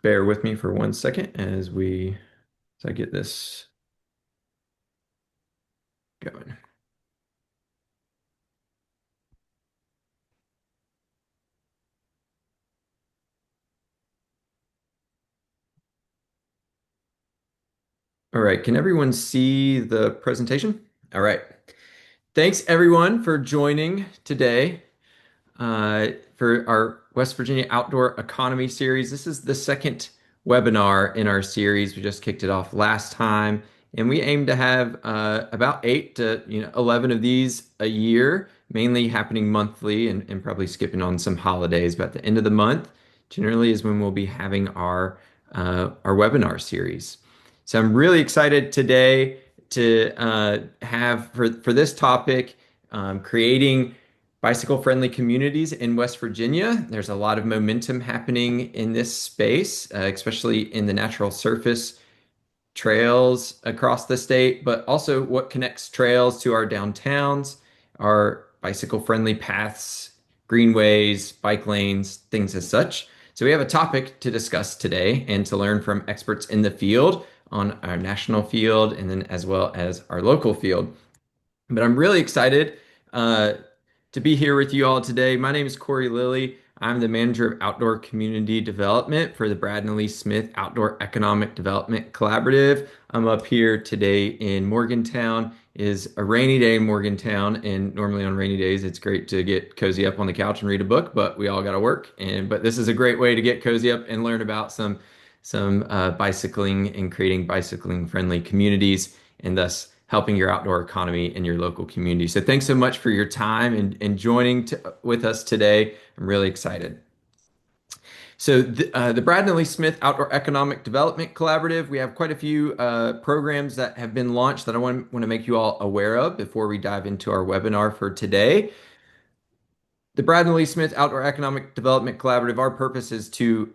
bear with me for 1 second as I get this going. All right, can everyone see the presentation? All right. Thanks everyone for joining today for our West Virginia Outdoor Economy Series. This is the second webinar in our series. We just kicked it off last time, and we aim to have about 8 to 11 of these a year, mainly happening monthly and probably skipping on some holidays. But at the end of the month, generally is when we'll be having our webinar series. So I'm really excited today to have for this topic, creating bicycle-friendly communities in West Virginia. There's a lot of momentum happening in this space, especially in the natural surface trails across the state, but also what connects trails to our downtowns, our bicycle-friendly paths, greenways, bike lanes, things as such. So we have a topic to discuss today and to learn from experts in the field on our national field and then as well as our local field. But I'm really excited uh, to be here with you all today. My name is Corey Lilly. I'm the manager of outdoor community development for the Brad and Elise Smith Outdoor Economic Development Collaborative. I'm up here today in Morgantown. It is a rainy day in Morgantown, and normally on rainy days, it's great to get cozy up on the couch and read a book, but we all got to work. But this is a great way to get cozy up and learn about some bicycling and creating bicycling friendly communities, and thus helping your outdoor economy in your local community. So thanks so much for your time and joining with us today. I'm really excited. So the Brad and Lee Smith Outdoor Economic Development Collaborative, we have quite a few programs that have been launched that I want to make you all aware of before we dive into our webinar for today. The Brad and Lee Smith Outdoor Economic Development Collaborative, our purpose is to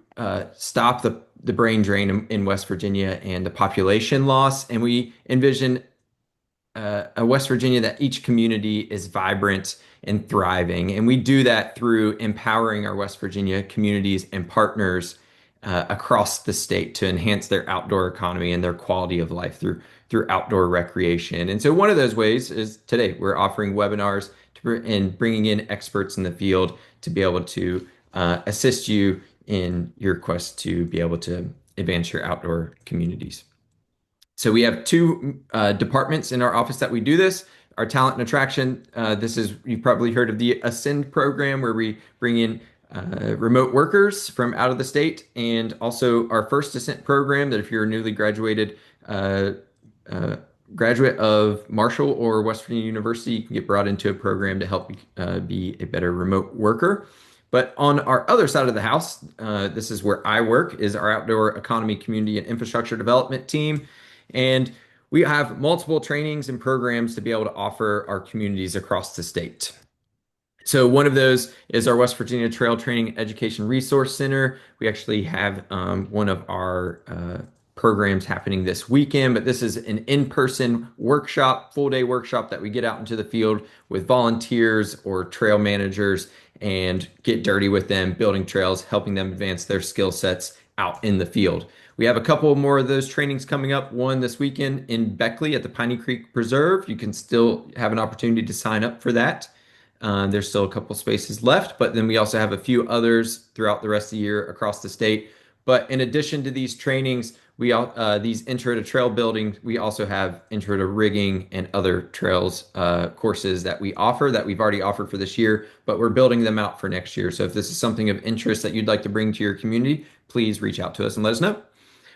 stop the brain drain in West Virginia and the population loss. And we envision a West Virginia that each community is vibrant and thriving. And we do that through empowering our West Virginia communities and partners across the state to enhance their outdoor economy and their quality of life through outdoor recreation. And so one of those ways is today we're offering webinars and bringing in experts in the field to be able to assist you in your quest to be able to advance your outdoor communities. So we have two departments in our office that we do this. Our talent and attraction. This is, you've probably heard of the Ascend program, where we bring in remote workers from out of the state, and also our First Ascent program. That if you're a newly graduated uh, graduate of Marshall or West Virginia University, you can get brought into a program to help be a better remote worker. But on our other side of the house, this is where I work, is our outdoor economy, community, and infrastructure development team. And we have multiple trainings and programs to be able to offer our communities across the state. So one of those is our West Virginia Trail Training Education Resource Center. We actually have one of our programs happening this weekend, but this is an in-person workshop, full-day workshop that we get out into the field with volunteers or trail managers and get dirty with them, building trails, helping them advance their skill sets out in the field. We have a couple more of those trainings coming up. One this weekend in Beckley at the Piney Creek Preserve. You can still have an opportunity to sign up for that. There's still a couple spaces left, but then we also have a few others throughout the rest of the year across the state. But in addition to these trainings, these intro to trail building, we also have intro to rigging and other trails courses that we offer, that we've already offered for this year, but we're building them out for next year. So if this is something of interest that you'd like to bring to your community, please reach out to us and let us know.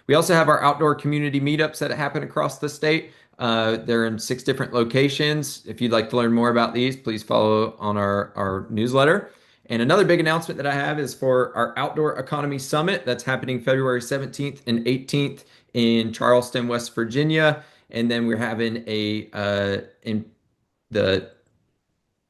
We also have our outdoor community meetups that happen across the state. They're in 6 different locations. If you'd like to learn more about these, please follow on our newsletter. And another big announcement that I have is for our Outdoor Economy Summit that's happening February 17th and 18th in Charleston, West Virginia. And then we're having in the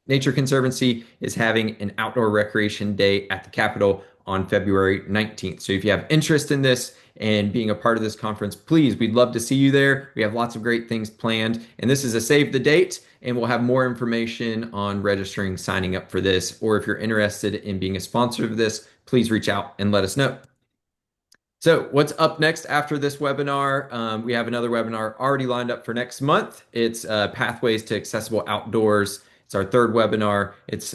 Nature Conservancy is having an outdoor recreation day at the Capitol on February 19th. So if you have interest in this and being a part of this conference, please, we'd love to see you there. We have lots of great things planned. And this is a save the date, and we'll have more information on registering, signing up for this. Or if you're interested in being a sponsor of this, please reach out and let us know. So, what's up next after this webinar? We have another webinar already lined up for next month. It's Pathways to Accessible Outdoors. It's our third webinar. It's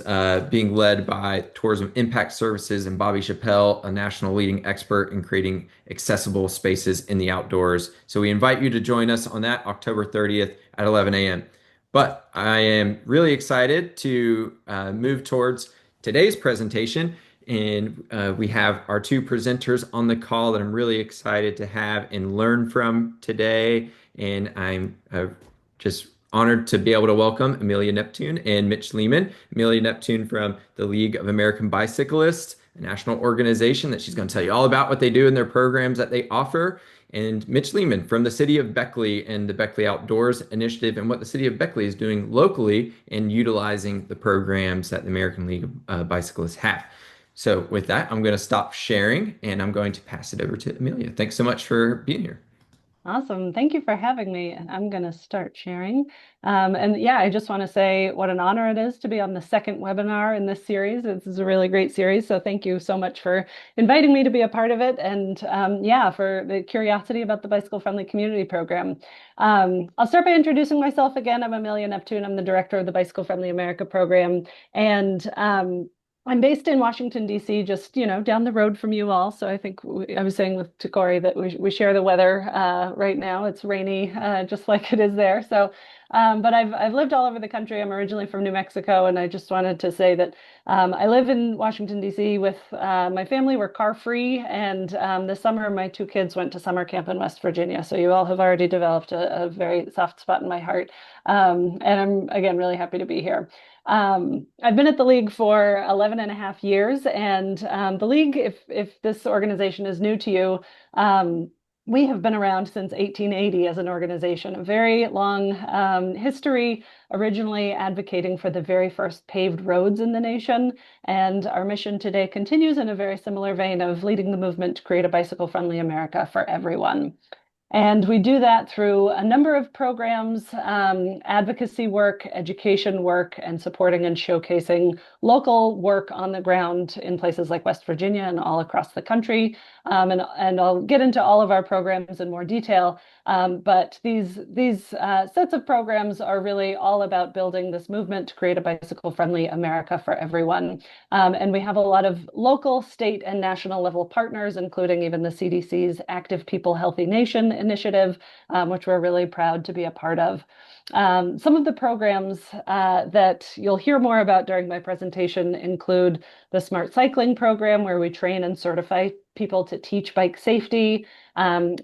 being led by Tourism Impact Services and Bobby Chappelle, a national leading expert in creating accessible spaces in the outdoors. So, we invite you to join us on that October 30th at 11 a.m. But I am really excited to move towards today's presentation. And we have our two presenters on the call that I'm really excited to have and learn from today. And I'm just honored to be able to welcome Amelia Neptune and Mitch Lehman. Amelia Neptune from the League of American Bicyclists, a national organization that she's going to tell you all about what they do and their programs that they offer. And Mitch Lehman from the city of Beckley and the Beckley Outdoors Initiative and what the city of Beckley is doing locally and utilizing the programs that the American League of Bicyclists have. So with that, I'm going to stop sharing and I'm going to pass it over to Amelia. Thanks so much for being here. Awesome. Thank you for having me. And I'm going to start sharing. And yeah, I just want to say what an honor it is to be on the second webinar in this series. This is a really great series. So thank you so much for inviting me to be a part of it. And yeah, for the curiosity about the Bicycle Friendly Community Program. I'll start by introducing myself again. I'm Amelia Neptune. I'm the director of the Bicycle Friendly America program. And I'm based in Washington, D.C., just, down the road from you all. So I think I was saying with Corey that we share the weather right now. It's rainy, just like it is there. So, but I've lived all over the country. I'm originally from New Mexico, and I just wanted to say that I live in Washington, D.C. with my family. We're car free, and this summer my two kids went to summer camp in West Virginia. So you all have already developed a very soft spot in my heart, and I'm again really happy to be here. I've been at the League for 11 and a half years, and the League, if this organization is new to you, we have been around since 1880 as an organization, a very long history, originally advocating for the very first paved roads in the nation. And our mission today continues in a very similar vein of leading the movement to create a bicycle-friendly America for everyone. And we do that through a number of programs, advocacy work, education work, and supporting and showcasing local work on the ground in places like West Virginia and all across the country. And I'll get into all of our programs in more detail. But these sets of programs are really all about building this movement to create a bicycle-friendly America for everyone. And we have a lot of local, state, and national level partners, including even the CDC's Active People, Healthy Nation initiative, which we're really proud to be a part of. Some of the programs that you'll hear more about during my presentation include the Smart Cycling program, where we train and certify people to teach bike safety.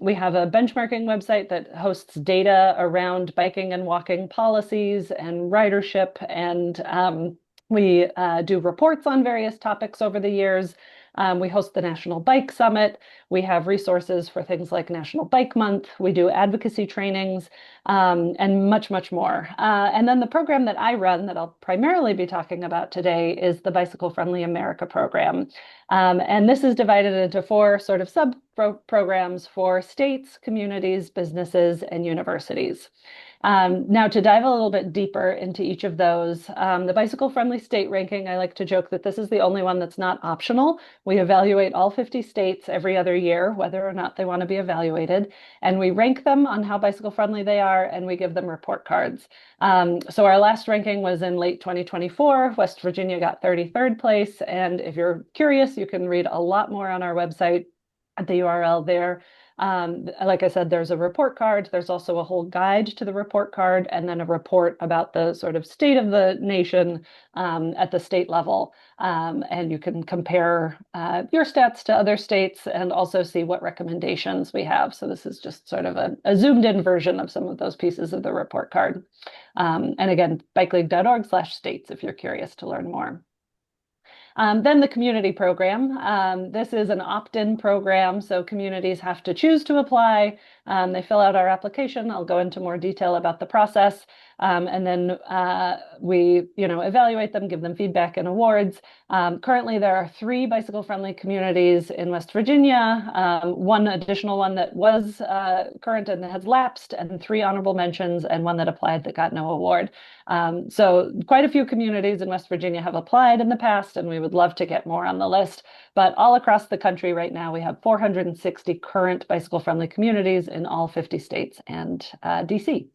We have a benchmarking website that hosts data around biking and walking policies and ridership, and we do reports on various topics over the years. We host the National Bike Summit. We have resources for things like National Bike Month. We do advocacy trainings, and much, much more. And then the program that I run that I'll primarily be talking about today is the Bicycle Friendly America program. And this is divided into four sort of sub-programs for states, communities, businesses, and universities. Now, to dive a little bit deeper into each of those, the bicycle friendly state ranking, I like to joke that this is the only one that's not optional. We evaluate all 50 states every other year, whether or not they want to be evaluated, and we rank them on how bicycle friendly they are, and we give them report cards. So our last ranking was in late 2024. West Virginia got 33rd place, and if you're curious, you can read a lot more on our website at the URL there. Like I said, there's a report card. There's also a whole guide to the report card, and then a report about the sort of state of the nation at the state level. And you can compare your stats to other states and also see what recommendations we have. So this is just sort of a zoomed in version of some of those pieces of the report card. And again, bikeleague.org/states if you're curious to learn more. Then the community program. This is an opt-in program, so communities have to choose to apply. They fill out our application. I'll go into more detail about the process. And then we, evaluate them, give them feedback and awards. Currently, there are three bicycle-friendly communities in West Virginia, one additional one that was current and has lapsed, and three honorable mentions, and one that applied that got no award. So quite a few communities in West Virginia have applied in the past, and we would love to get more on the list. But all across the country right now, we have 460 current bicycle-friendly communities in all 50 states and DC.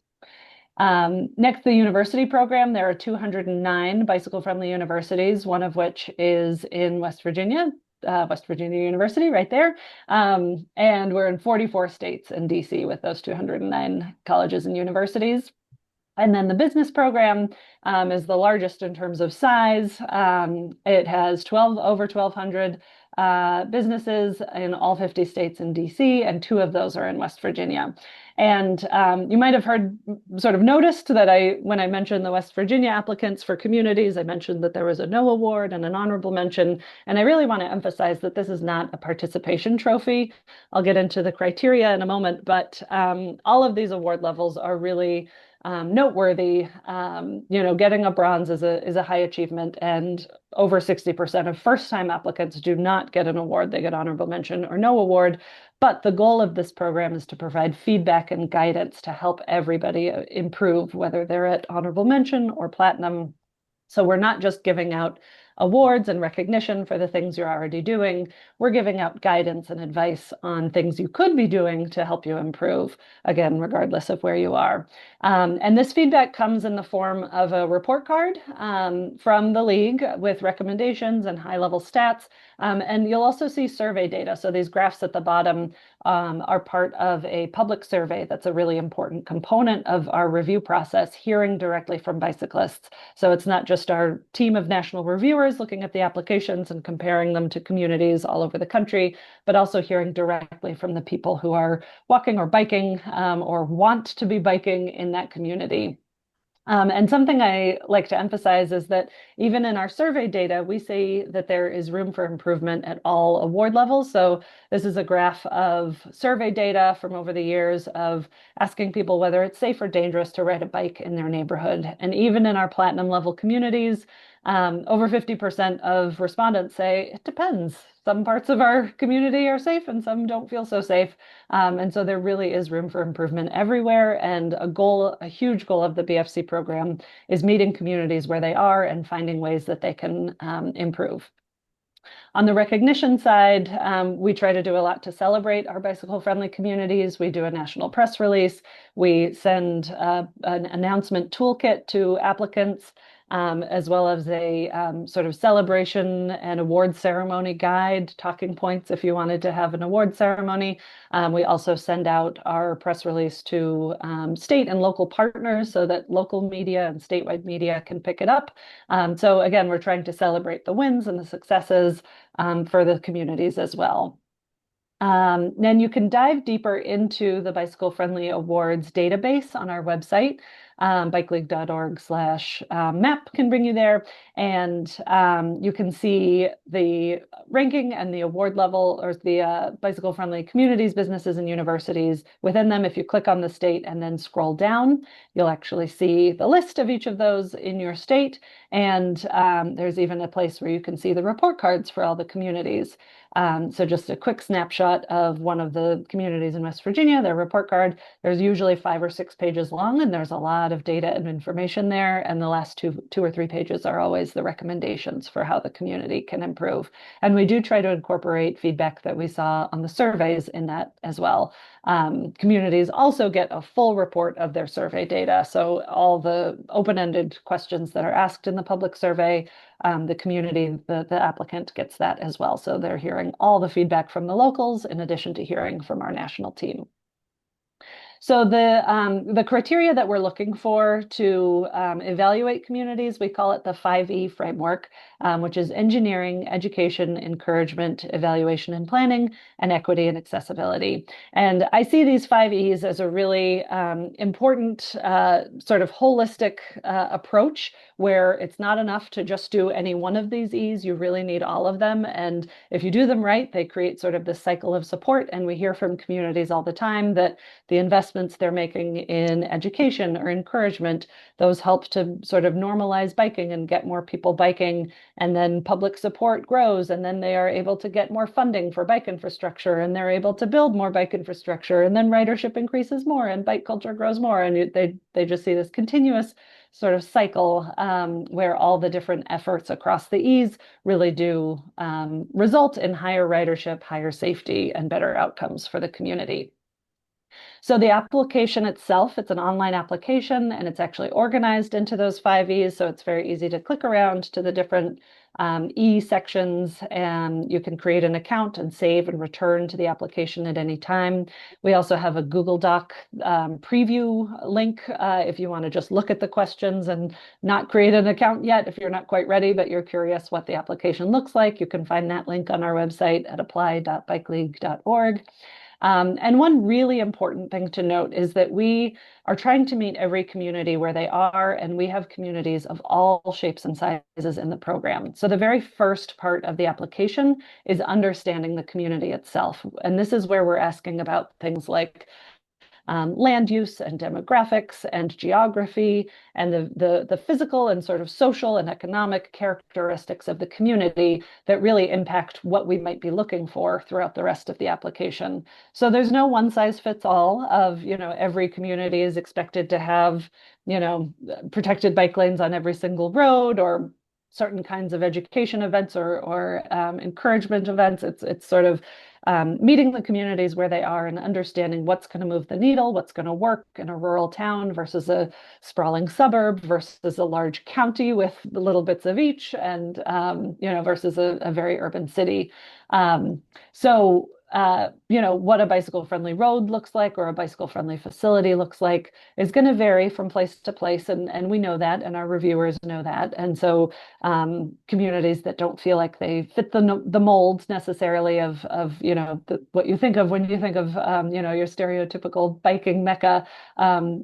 Next, the university program. There are 209 bicycle-friendly universities, one of which is in West Virginia University, right there. And we're in 44 states and DC with those 209 colleges and universities. And then the business program is the largest in terms of size. It has over 1,200 businesses in all 50 states and DC, and two of those are in West Virginia. And you might have noticed that when I mentioned the West Virginia applicants for communities, I mentioned that there was a no award and an honorable mention. And I really want to emphasize that this is not a participation trophy. I'll get into the criteria in a moment, but all of these award levels are really noteworthy. Getting a bronze is a high achievement, and over 60% of first-time applicants do not get an award. They get honorable mention or no award. But the goal of this program is to provide feedback and guidance to help everybody improve, whether they're at honorable mention or platinum. So we're not just giving out awards and recognition for the things you're already doing. We're giving out guidance and advice on things you could be doing to help you improve, again, regardless of where you are. And this feedback comes in the form of a report card from the league with recommendations and high-level stats. And you'll also see survey data. So these graphs at the bottom are part of a public survey that's a really important component of our review process, hearing directly from bicyclists. So it's not just our team of national reviewers looking at the applications and comparing them to communities all over the country, but also hearing directly from the people who are walking or biking or want to be biking in that community. And something I like to emphasize is that even in our survey data, we say that there is room for improvement at all award levels. So this is a graph of survey data from over the years of asking people whether it's safe or dangerous to ride a bike in their neighborhood. And even in our platinum level communities, over 50% of respondents say it depends. Some parts of our community are safe and some don't feel so safe. And so there really is room for improvement everywhere. And a huge goal of the BFC program is meeting communities where they are and finding ways that they can improve. On the recognition side, we try to do a lot to celebrate our bicycle-friendly communities. We do a national press release. We send an announcement toolkit to applicants, as well as a sort of celebration and award ceremony guide, talking points if you wanted to have an award ceremony. We also send out our press release to state and local partners so that local media and statewide media can pick it up. So again, we're trying to celebrate the wins and the successes for the communities as well. Then you can dive deeper into the Bicycle Friendly Awards database on our website. Bikeleague.org/map can bring you there. And you can see the ranking and the award level, or the bicycle friendly communities, businesses, and universities within them. If you click on the state and then scroll down, you'll actually see the list of each of those in your state. And there's even a place where you can see the report cards for all the communities. So just a quick snapshot of one of the communities in West Virginia, their report card. There's usually 5 or 6 pages long, and there's a lot of data and information there. And the last two or three pages are always the recommendations for how the community can improve. And we do try to incorporate feedback that we saw on the surveys in that as well. Communities also get a full report of their survey data. So all the open-ended questions that are asked in the public survey, the community, the applicant gets that as well. So they're hearing all the feedback from the locals in addition to hearing from our national team. So the criteria that we're looking for to evaluate communities, we call it the 5E framework, which is engineering, education, encouragement, evaluation and planning, and equity and accessibility. And I see these 5Es as a really important sort of holistic approach where it's not enough to just do any one of these E's. You really need all of them. And if you do them right, they create sort of this cycle of support. And we hear from communities all the time that the investment investments they're making in education or encouragement, those help to sort of normalize biking and get more people biking. And then public support grows, and then they are able to get more funding for bike infrastructure, and they're able to build more bike infrastructure, and then ridership increases more, and bike culture grows more, and they just see this continuous sort of cycle where all the different efforts across the E's really do result in higher ridership, higher safety, and better outcomes for the community. So the application itself, it's an online application and it's actually organized into those 5 E's. So it's very easy to click around to the different E sections, and you can create an account and save and return to the application at any time. We also have a Google Doc preview link if you want to just look at the questions and not create an account yet if you're not quite ready, but you're curious what the application looks like. You can find that link on our website at apply.bikeleague.org. And one really important thing to note is that we are trying to meet every community where they are, and we have communities of all shapes and sizes in the program. So the very first part of the application is understanding the community itself. And this is where we're asking about things like land use and demographics and geography and the physical and sort of social and economic characteristics of the community that really impact what we might be looking for throughout the rest of the application. So there's no one size fits all of, every community is expected to have, protected bike lanes on every single road or certain kinds of education events or encouragement events. It's sort of meeting the communities where they are and understanding what's going to move the needle, what's going to work in a rural town versus a sprawling suburb versus a large county with little bits of each, and versus a very urban city. So what a bicycle friendly road looks like or a bicycle friendly facility looks like is going to vary from place to place. And we know that, and our reviewers know that. And so communities that don't feel like they fit the mold necessarily of what you think of when you think of, your stereotypical biking mecca.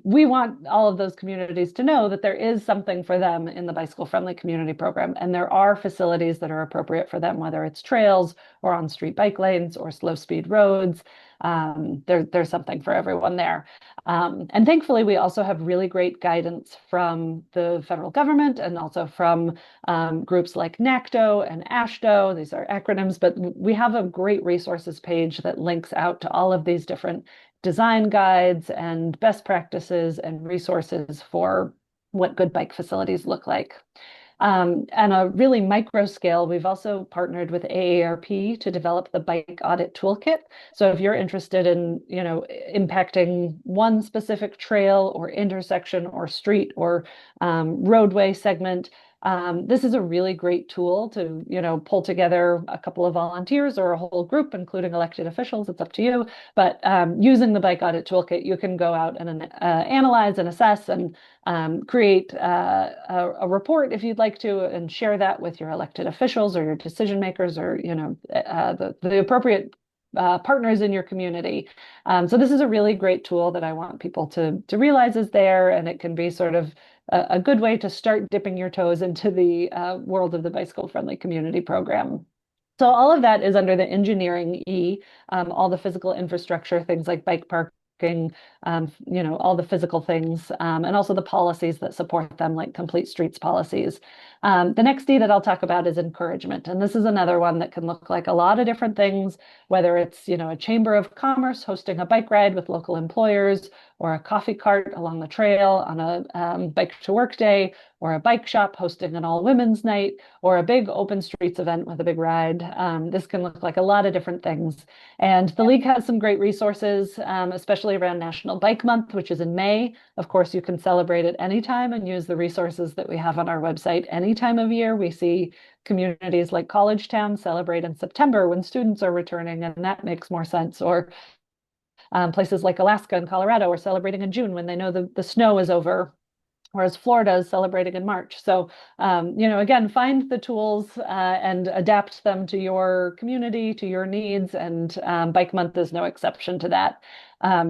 We want all of those communities to know that there is something for them in the bicycle friendly community program. And there are facilities that are appropriate for them, whether it's trails or on street bike lanes or slow speed roads. There's something for everyone there. And thankfully, we also have really great guidance from the federal government and also from groups like NACDO and AASHTO. These are acronyms, but we have a great resources page that links out to all of these different design guides and best practices and resources for what good bike facilities look like. And a really micro scale, we've also partnered with AARP to develop the bike audit toolkit. So if you're interested in, impacting one specific trail or intersection or street or roadway segment, this is a really great tool to, pull together a couple of volunteers or a whole group, including elected officials. It's up to you. But using the bike audit toolkit, you can go out and analyze and assess and create a report if you'd like to, and share that with your elected officials or your decision makers or, the appropriate partners in your community. So this is a really great tool that I want people to realize is there, and it can be sort of a good way to start dipping your toes into the world of the bicycle friendly community program. So all of that is under the engineering E, all the physical infrastructure, things like bike parking, all the physical things, and also the policies that support them, like complete streets policies. The next D that I'll talk about is encouragement. And this is another one that can look like a lot of different things, whether it's, a chamber of commerce hosting a bike ride with local employers, or a coffee cart along the trail on a bike to work day, or a bike shop hosting an all women's night, or a big open streets event with a big ride. This can look like a lot of different things. And the League has some great resources, especially around National Bike Month, which is in May. Of course, you can celebrate at any time and use the resources that we have on our website any time of year. We see communities like College Town celebrate in September when students are returning, and that makes more sense. Or places like Alaska and Colorado are celebrating in June when they know the snow is over, whereas Florida is celebrating in March. So, again, find the tools and adapt them to your community, to your needs, and Bike Month is no exception to that.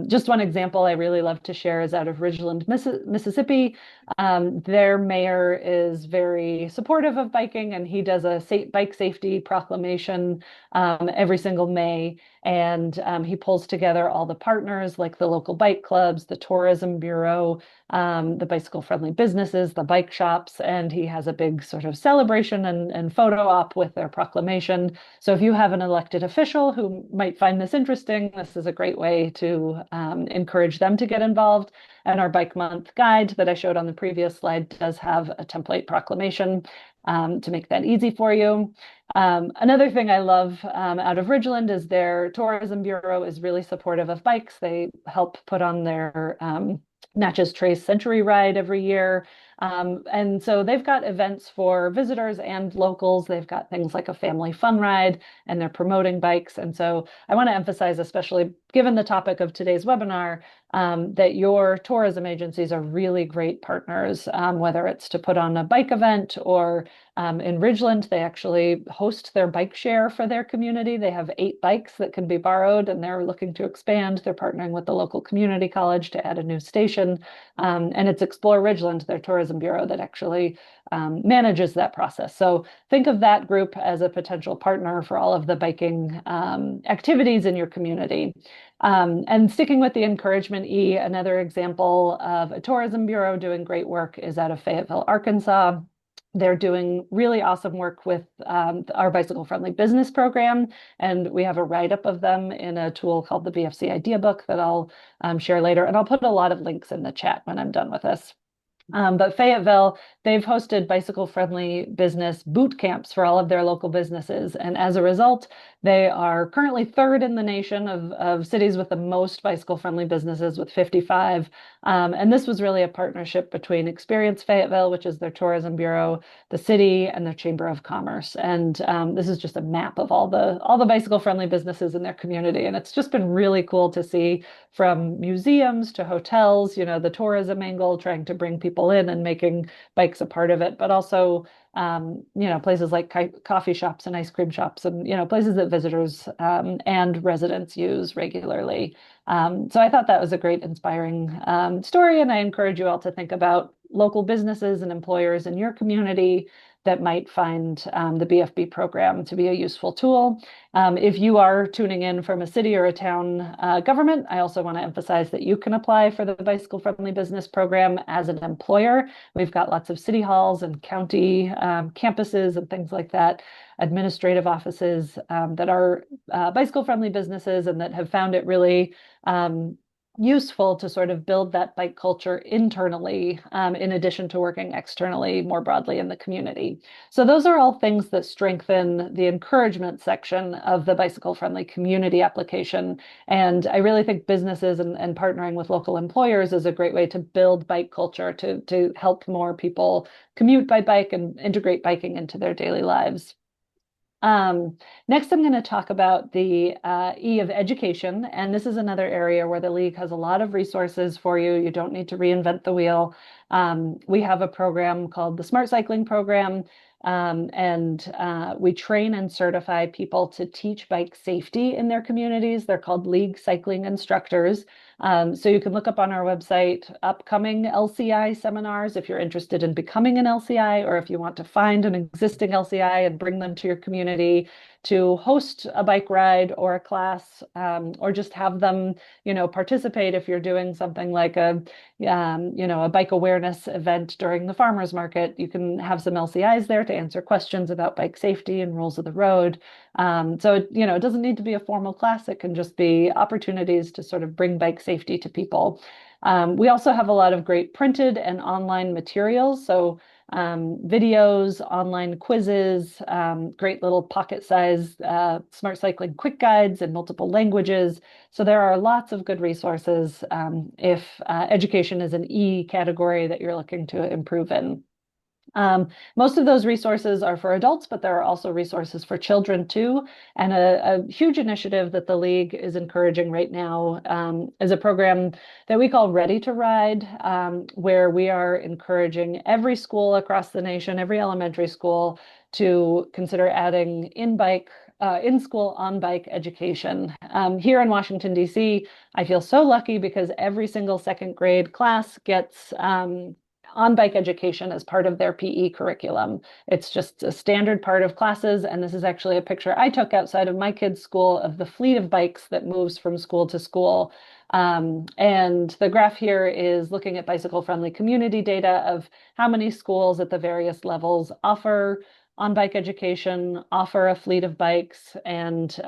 Just one example I really love to share is out of Ridgeland, Mississippi. Their mayor is very supportive of biking, and he does a bike safety proclamation every single May. And he pulls together all the partners, like the local bike clubs, the tourism bureau, the bicycle friendly businesses, the bike shops, and he has a big sort of celebration and photo op with their proclamation. So if you have an elected official who might find this interesting, this is a great way to encourage them to get involved. And our Bike Month guide that I showed on the previous slide does have a template proclamation to make that easy for you. Another thing I love out of Ridgeland is their tourism bureau is really supportive of bikes. They help put on their Natchez Trace Century Ride every year. And so they've got events for visitors and locals. They've got things like a family fun ride, and they're promoting bikes. And so I want to emphasize, especially given the topic of today's webinar, that your tourism agencies are really great partners, whether it's to put on a bike event or in Ridgeland, they actually host their bike share for their community. They have 8 bikes that can be borrowed, and they're looking to expand. They're partnering with the local community college to add a new station. And it's Explore Ridgeland, their tourism bureau, that actually manages that process. So think of that group as a potential partner for all of the biking activities in your community. And sticking with the encouragement E, another example of a tourism bureau doing great work is out of Fayetteville, Arkansas. They're doing really awesome work with our bicycle friendly business program. And we have a write up of them in a tool called the BFC Idea Book that I'll share later. And I'll put a lot of links in the chat when I'm done with this. But Fayetteville, they've hosted bicycle-friendly business boot camps for all of their local businesses. And as a result, they are currently third in the nation of cities with the most bicycle-friendly businesses with 55. And this was really a partnership between Experience Fayetteville, which is their tourism bureau, the city, and their Chamber of Commerce. And this is just a map of all the bicycle-friendly businesses in their community. And it's just been really cool to see, from museums to hotels, the tourism angle, trying to bring people in and making bikes a part of it, but also, places like coffee shops and ice cream shops and, places that visitors and residents use regularly. So I thought that was a great, inspiring story. And I encourage you all to think about local businesses and employers in your community that might find the BFB program to be a useful tool. If you are tuning in from a city or a town government, I also want to emphasize that you can apply for the Bicycle Friendly Business Program as an employer. We've got lots of city halls and county campuses and things like that, administrative offices that are bicycle friendly businesses and that have found it really useful to sort of build that bike culture internally, in addition to working externally more broadly in the community. So those are all things that strengthen the encouragement section of the bicycle friendly community application. And I really think businesses and partnering with local employers is a great way to build bike culture, to help more people commute by bike and integrate biking into their daily lives. Next, I'm going to talk about the E of education. And this is another area where the League has a lot of resources for you. You don't need to reinvent the wheel. We have a program called the Smart Cycling Program. And we train and certify people to teach bike safety in their communities. They're called League Cycling Instructors. So you can look up on our website upcoming LCI seminars if you're interested in becoming an LCI, or if you want to find an existing LCI and bring them to your community to host a bike ride or a class, or just have them, participate if you're doing something like a bike awareness event during the farmers market. You can have some LCIs there to answer questions about bike safety and rules of the road. So it doesn't need to be a formal class. It can just be opportunities to sort of bring bike safety to people. We also have a lot of great printed and online materials. So videos, online quizzes, great little pocket-sized smart cycling quick guides in multiple languages. So there are lots of good resources if education is an E category that you're looking to improve in. Most of those resources are for adults, but there are also resources for children too. And a huge initiative that the League is encouraging right now is a program that we call Ready to Ride, where we are encouraging every school across the nation, every elementary school, to consider adding in-bike in-school on-bike education. Here in Washington, D.C., I feel so lucky because every single second grade class gets on-bike education as part of their PE curriculum. It's just a standard part of classes, and this is actually a picture I took outside of my kids' school of the fleet of bikes that moves from school to school. And the graph here is looking at bicycle-friendly community data of how many schools at the various levels offer on-bike education, offer a fleet of bikes, and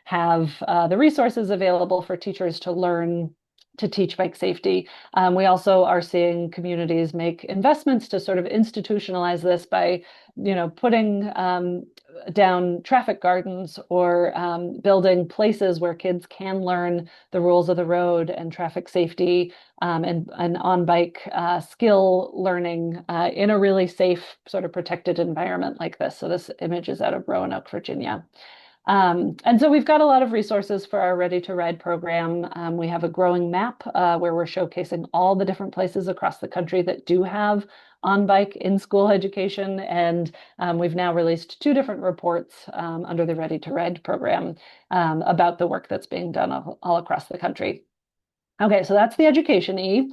have the resources available for teachers to learn to teach bike safety. We also are seeing communities make investments to sort of institutionalize this by, putting down traffic gardens or building places where kids can learn the rules of the road and traffic safety and on-bike skill learning in a really safe, sort of protected environment like this. So this image is out of Roanoke, Virginia. And so we've got a lot of resources for our Ready to Ride program. We have a growing map where we're showcasing all the different places across the country that do have on-bike in-school education. And we've now released two different reports under the Ready to Ride program about the work that's being done all across the country. Okay, so that's the education E.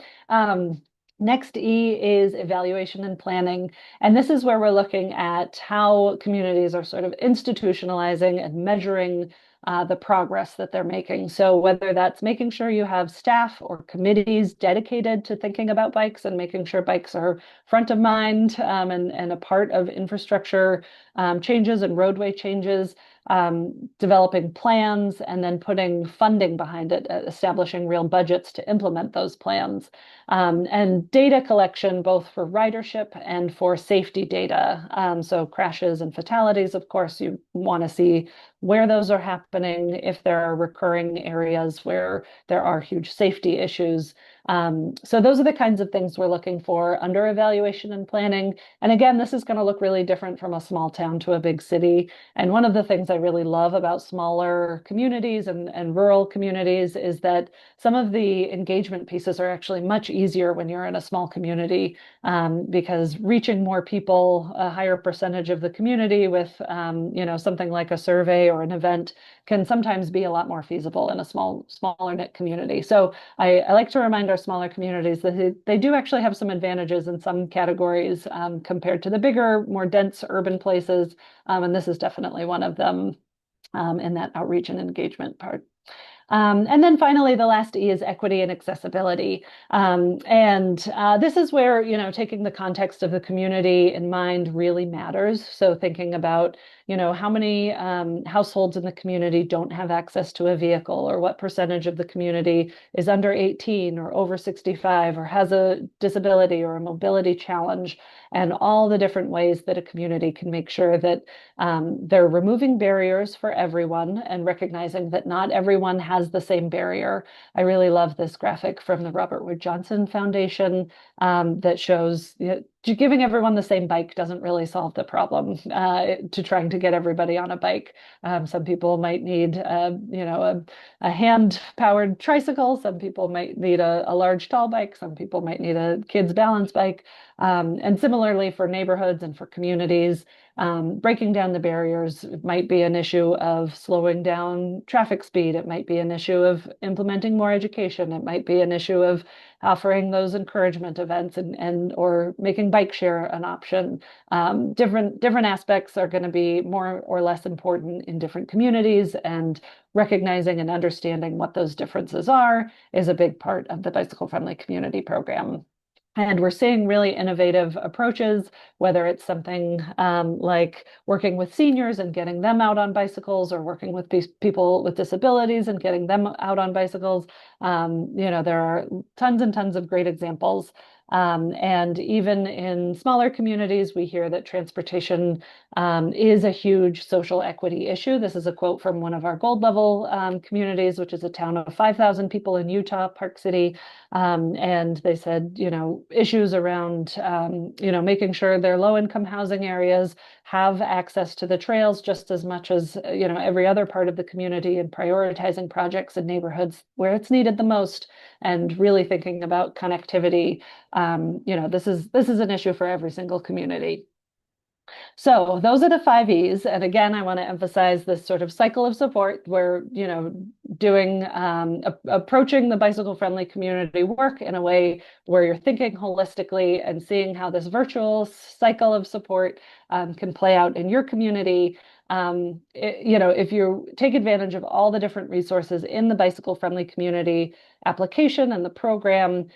Next E is evaluation and planning. And this is where we're looking at how communities are sort of institutionalizing and measuring the progress that they're making. So whether that's making sure you have staff or committees dedicated to thinking about bikes and making sure bikes are front of mind and a part of infrastructure changes and roadway changes, developing plans and then putting funding behind it, establishing real budgets to implement those plans, and data collection both for ridership and for safety data. So crashes and fatalities, of course, you want to see where those are happening, if there are recurring areas where there are huge safety issues. So those are the kinds of things we're looking for under evaluation and planning. And again, this is going to look really different from a small town to a big city. And one of the things I really love about smaller communities and rural communities is that some of the engagement pieces are actually much easier when you're in a small community, because reaching more people, a higher percentage of the community with, something like a survey or an event can sometimes be a lot more feasible in a smaller knit community. So I like to remind our smaller communities that they do actually have some advantages in some categories compared to the bigger, more dense urban places. And this is definitely one of them in that outreach and engagement part. And then finally, the last E is equity and accessibility. And this is where, taking the context of the community in mind really matters. So thinking about, how many households in the community don't have access to a vehicle, or what percentage of the community is under 18 or over 65 or has a disability or a mobility challenge, and all the different ways that a community can make sure that they're removing barriers for everyone and recognizing that not everyone has the same barrier. I really love this graphic from the Robert Wood Johnson Foundation that shows giving everyone the same bike doesn't really solve the problem to trying to get everybody on a bike. Some people might need, a hand-powered tricycle. Some people might need a large, tall bike. Some people might need a kid's balance bike. And similarly for neighborhoods and for communities, breaking down the barriers might be an issue of slowing down traffic speed. It might be an issue of implementing more education. It might be an issue of offering those encouragement events and or making bike share an option. Different aspects are going to be more or less important in different communities, and recognizing and understanding what those differences are is a big part of the Bicycle Friendly Community Program. And we're seeing really innovative approaches, whether it's something like working with seniors and getting them out on bicycles, or working with people with disabilities and getting them out on bicycles. There are tons and tons of great examples. And even in smaller communities, we hear that transportation is a huge social equity issue. This is a quote from one of our gold level communities, which is a town of 5,000 people in Utah, Park City. And they said, issues around, making sure their low income housing areas have access to the trails just as much as, every other part of the community, and prioritizing projects in neighborhoods where it's needed the most, and really thinking about connectivity. This is an issue for every single community. So those are the five E's. And again, I want to emphasize this sort of cycle of support where, doing, approaching the bicycle friendly community work in a way where you're thinking holistically and seeing how this virtual cycle of support can play out in your community. If you take advantage of all the different resources in the bicycle friendly community application and the program,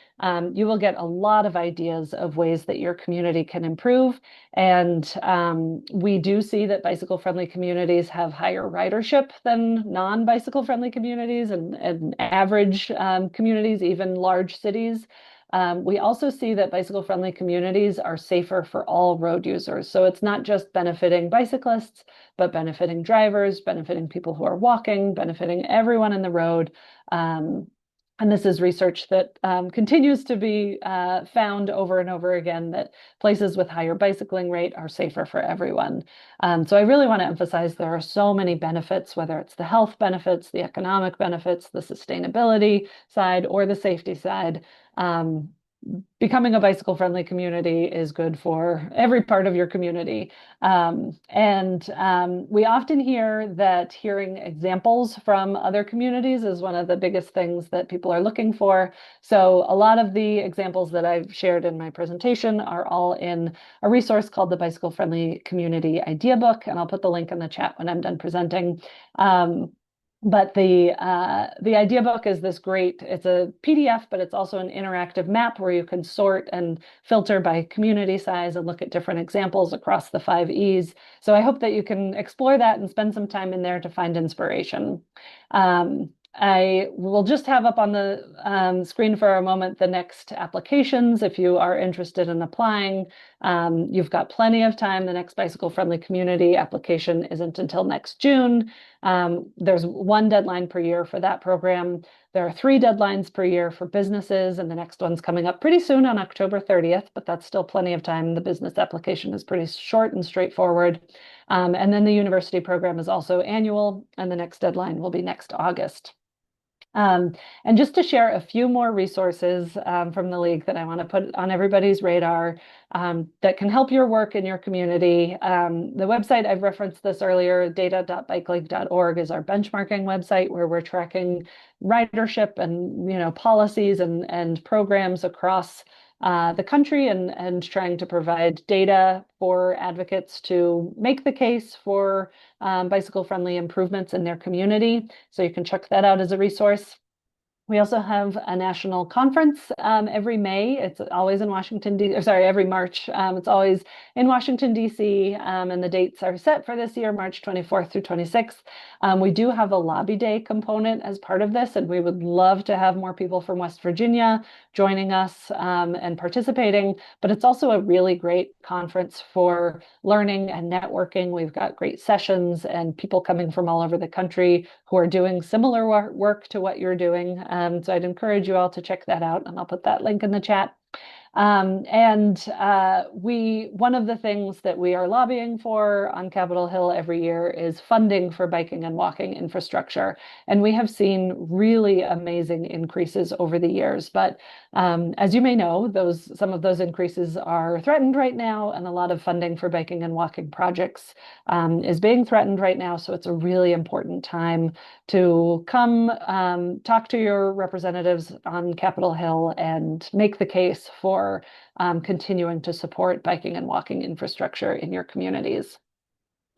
you will get a lot of ideas of ways that your community can improve. And we do see that bicycle friendly communities have higher ridership than non-bicycle friendly communities and average communities, even large cities. We also see that bicycle friendly communities are safer for all road users. So it's not just benefiting bicyclists, but benefiting drivers, benefiting people who are walking, benefiting everyone in the road. Um, and this is research that continues to be found over and over again that places with higher bicycling rate are safer for everyone. So I really want to emphasize there are so many benefits, whether it's the health benefits, the economic benefits, the sustainability side, or the safety side. Um, Becoming a bicycle friendly community is good for every part of your community. We often hear that hearing examples from other communities is one of the biggest things that people are looking for. So a lot of the examples that I've shared in my presentation are all in a resource called the Bicycle Friendly Community Idea Book, and I'll put the link in the chat when I'm done presenting. But the idea book is this great, it's a PDF, but it's also an interactive map where you can sort and filter by community size and look at different examples across the five E's. So I hope that you can explore that and spend some time in there to find inspiration. I will just have up on the screen for a moment the next applications. If you are interested in applying, you've got plenty of time. The next bicycle friendly community application isn't until next June. There's one deadline per year for that program. There are three deadlines per year for businesses, and the next one's coming up pretty soon on October 30th, but that's still plenty of time. The business application is pretty short and straightforward. And then the university program is also annual, and the next deadline will be next August. Um, and just to share a few more resources from the League that I want to put on everybody's radar that can help your work in your community. The website, I've referenced this earlier, data.bikeleague.org is our benchmarking website where we're tracking ridership and policies and programs across the country and trying to provide data for advocates to make the case for bicycle friendly improvements in their community. So you can check that out as a resource. We also have a national conference every May. It's always in Washington, D. Sorry, every March. It's always in Washington, D.C. And the dates are set for this year, March 24th through 26th. We do have a lobby day component as part of this, and we would love to have more people from West Virginia joining us and participating. But it's also a really great conference for learning and networking. We've got great sessions and people coming from all over the country who are doing similar work to what you're doing. So I'd encourage you all to check that out, and I'll put that link in the chat. One of the things that we are lobbying for on Capitol Hill every year is funding for biking and walking infrastructure. And we have seen really amazing increases over the years. But as you may know, some of those increases are threatened right now, and a lot of funding for biking and walking projects is being threatened right now. So it's a really important time to come talk to your representatives on Capitol Hill and make the case for continuing to support biking and walking infrastructure in your communities.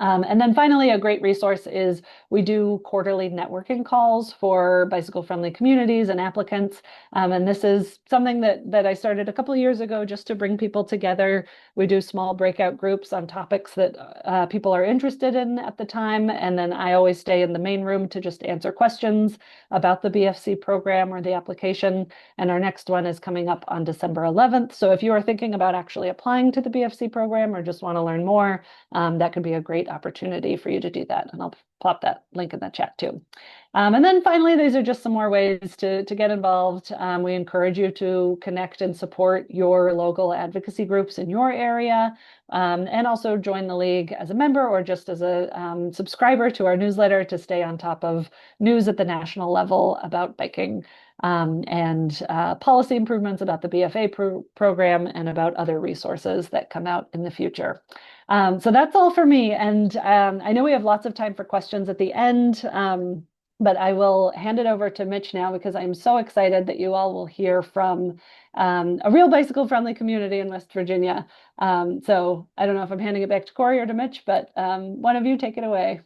And then finally, a great resource is we do quarterly networking calls for bicycle-friendly communities and applicants. And this is something that I started a couple of years ago just to bring people together. We do small breakout groups on topics that people are interested in at the time. And then I always stay in the main room to just answer questions about the BFC program or the application. And our next one is coming up on December 11th. So if you are thinking about actually applying to the BFC program or just want to learn more, that could be a great opportunity for you to do that. And I'll plop that link in the chat too. And then finally, these are just some more ways to get involved. We encourage you to connect and support your local advocacy groups in your area, and also join the League as a member or just as a subscriber to our newsletter to stay on top of news at the national level about biking and policy improvements about the BFA program and about other resources that come out in the future. So that's all for me. And I know we have lots of time for questions at the end, but I will hand it over to Mitch now because I'm so excited that you all will hear from a real bicycle friendly community in West Virginia. So I don't know if I'm handing it back to Corey or to Mitch, but one of you take it away.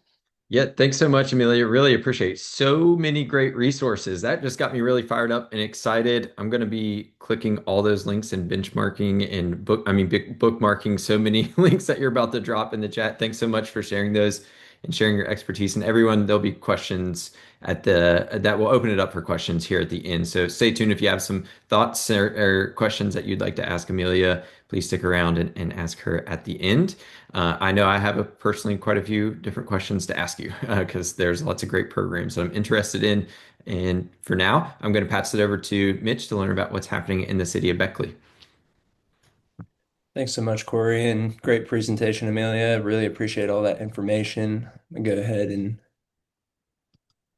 Yeah, thanks so much, Amelia. Really appreciate so many great resources. That just got me really fired up and excited. I'm going to be clicking all those links and benchmarking and bookmarking so many links that you're about to drop in the chat. Thanks so much for sharing those and sharing your expertise. And everyone, there'll be questions at the that will open it up for questions here at the end. So stay tuned if you have some thoughts or questions that you'd like to ask Amelia. Please stick around and ask her at the end. I know I have personally quite a few different questions to ask you because there's lots of great programs that I'm interested in. And for now, I'm going to pass it over to Mitch to learn about what's happening in the city of Beckley. Thanks so much, Corey, and great presentation, Amelia. Really appreciate all that information. I'm gonna go ahead and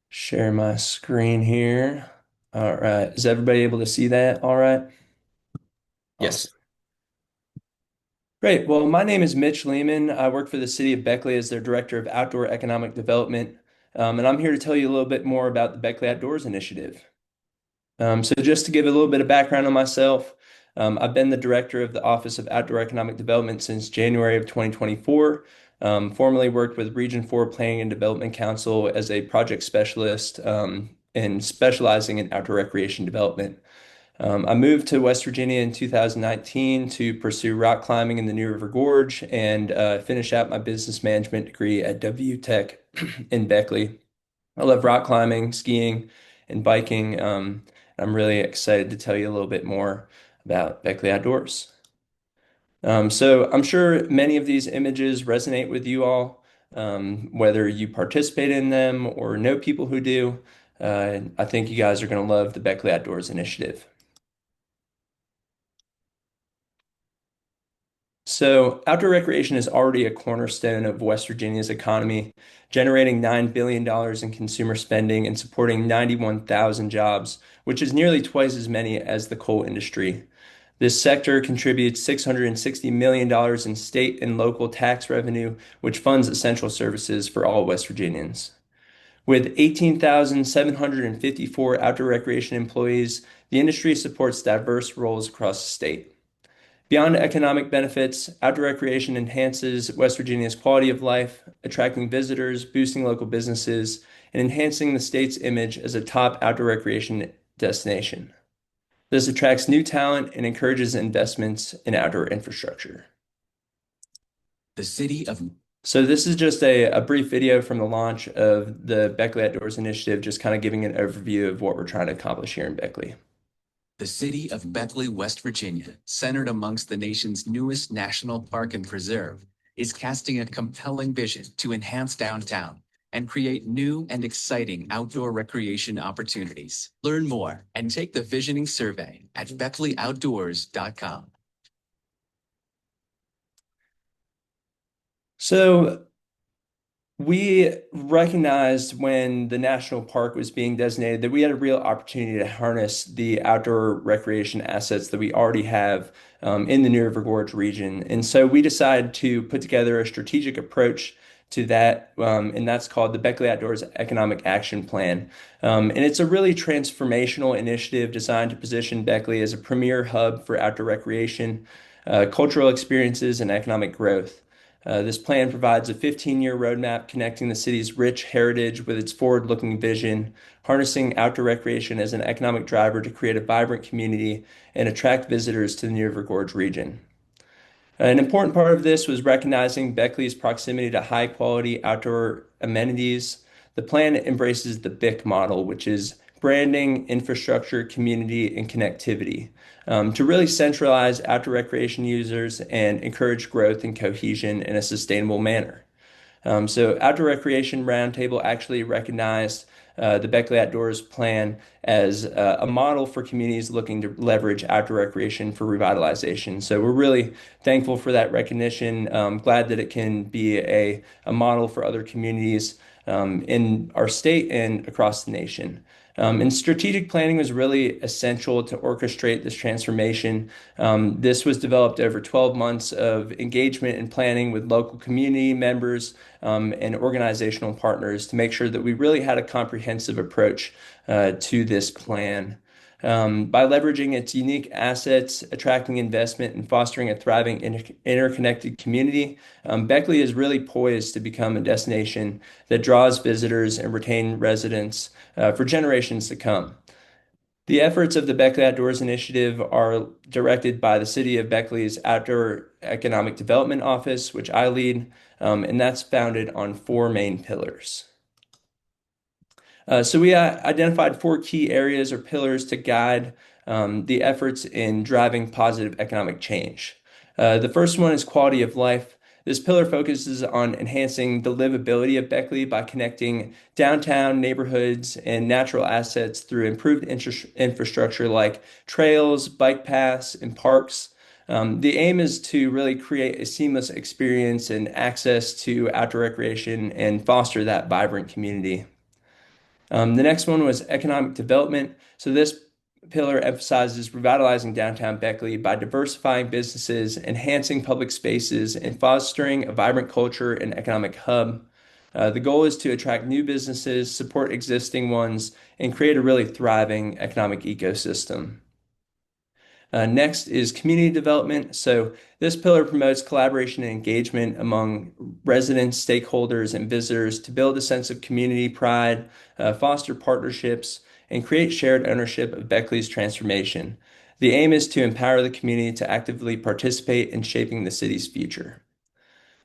share my screen here. All right. Is everybody able to see that? All right. Awesome. Yes. Great. Well, my name is Mitch Lehman. I work for the city of Beckley as their Director of Outdoor Economic Development. And I'm here to tell you a little bit more about the Beckley Outdoors Initiative. So just to give a little bit of background on myself, I've been the director of the Office of Outdoor Economic Development since January of 2024. Formerly worked with Region 4 Planning and Development Council as a project specialist and specializing in outdoor recreation development. I moved to West Virginia in 2019 to pursue rock climbing in the New River Gorge and finish out my business management degree at WU Tech in Beckley. I love rock climbing, skiing, and biking. I'm really excited to tell you a little bit more about Beckley Outdoors. So I'm sure many of these images resonate with you all, whether you participate in them or know people who do. I think you guys are going to love the Beckley Outdoors Initiative. So, outdoor recreation is already a cornerstone of West Virginia's economy, generating $9 billion in consumer spending and supporting 91,000 jobs, which is nearly twice as many as the coal industry. This sector contributes $660 million in state and local tax revenue, which funds essential services for all West Virginians. With 18,754 outdoor recreation employees, the industry supports diverse roles across the state. Beyond economic benefits, outdoor recreation enhances West Virginia's quality of life, attracting visitors, boosting local businesses, and enhancing the state's image as a top outdoor recreation destination. This attracts new talent and encourages investments in outdoor infrastructure. The city of So this is just a brief video from the launch of the Beckley Outdoors Initiative, just kind of giving an overview of what we're trying to accomplish here in Beckley. The city of Beckley, West Virginia, centered amongst the nation's newest national park and preserve, is casting a compelling vision to enhance downtown and create new and exciting outdoor recreation opportunities. Learn more and take the visioning survey at BeckleyOutdoors.com. So we recognized when the national park was being designated that we had a real opportunity to harness the outdoor recreation assets that we already have in the New River Gorge region. And so we decided to put together a strategic approach to that, and that's called the Beckley Outdoors Economic Action Plan. And it's a really transformational initiative designed to position Beckley as a premier hub for outdoor recreation, cultural experiences, and economic growth. This plan provides a 15-year roadmap connecting the city's rich heritage with its forward-looking vision, harnessing outdoor recreation as an economic driver to create a vibrant community and attract visitors to the New River Gorge region. An important part of this was recognizing Beckley's proximity to high-quality outdoor amenities. The plan embraces the BIC model, which is branding, infrastructure, community, and connectivity, to really centralize outdoor recreation users and encourage growth and cohesion in a sustainable manner. So Outdoor Recreation Roundtable actually recognized the Beckley Outdoors plan as a model for communities looking to leverage outdoor recreation for revitalization. So we're really thankful for that recognition. Glad that it can be a model for other communities in our state and across the nation. And strategic planning was really essential to orchestrate this transformation. This was developed over 12 months of engagement and planning with local community members and organizational partners to make sure that we really had a comprehensive approach to this plan. By leveraging its unique assets, attracting investment, and fostering a thriving interconnected community, Beckley is really poised to become a destination that draws visitors and retain residents for generations to come. The efforts of the Beckley Outdoors Initiative are directed by the City of Beckley's Outdoor Economic Development Office, which I lead, and that's founded on four main pillars. So we identified four key areas or pillars to guide the efforts in driving positive economic change. The first one is quality of life. This pillar focuses on enhancing the livability of Beckley by connecting downtown neighborhoods and natural assets through improved infrastructure like trails, bike paths, and parks. The aim is to really create a seamless experience and access to outdoor recreation and foster that vibrant community. The next one was economic development. So this pillar emphasizes revitalizing downtown Beckley by diversifying businesses, enhancing public spaces, and fostering a vibrant culture and economic hub. The goal is to attract new businesses, support existing ones, and create a really thriving economic ecosystem. Next is community development. So this pillar promotes collaboration and engagement among residents, stakeholders, and visitors to build a sense of community pride, foster partnerships, and create shared ownership of Beckley's transformation. The aim is to empower the community to actively participate in shaping the city's future.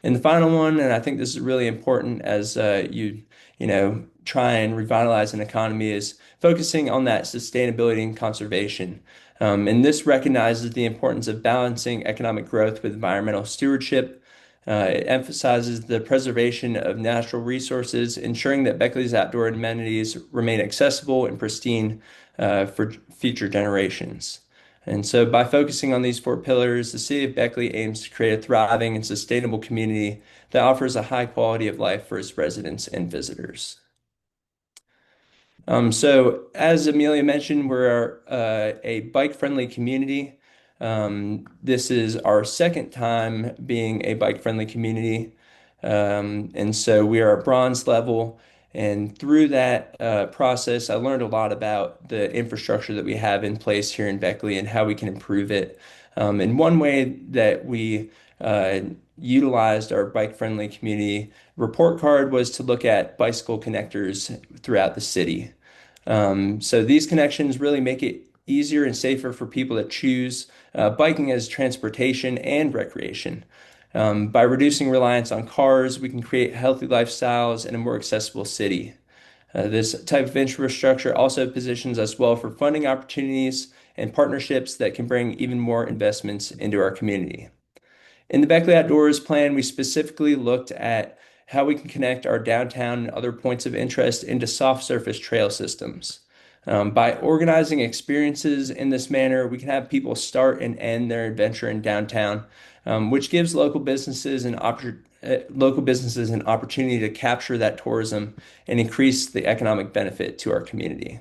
And the final one, and I think this is really important as try and revitalize an economy, is focusing on that sustainability and conservation. And this recognizes the importance of balancing economic growth with environmental stewardship. It emphasizes the preservation of natural resources, ensuring that Beckley's outdoor amenities remain accessible and pristine for future generations. And so, by focusing on these four pillars, the City of Beckley aims to create a thriving and sustainable community that offers a high quality of life for its residents and visitors. So, as Amelia mentioned, we're a bike-friendly community. This is our second time being a bike-friendly community. And so we are a bronze level. And through that process, I learned a lot about the infrastructure that we have in place here in Beckley and how we can improve it. And one way that we utilized our bike-friendly community report card was to look at bicycle connectors throughout the city. So these connections really make it easier and safer for people to choose biking as transportation and recreation. By reducing reliance on cars, we can create healthy lifestyles and a more accessible city. This type of infrastructure also positions us well for funding opportunities and partnerships that can bring even more investments into our community. In the Beckley Outdoors plan, we specifically looked at how we can connect our downtown and other points of interest into soft surface trail systems. By organizing experiences in this manner, we can have people start and end their adventure in downtown, which gives local businesses an opportunity to capture that tourism and increase the economic benefit to our community.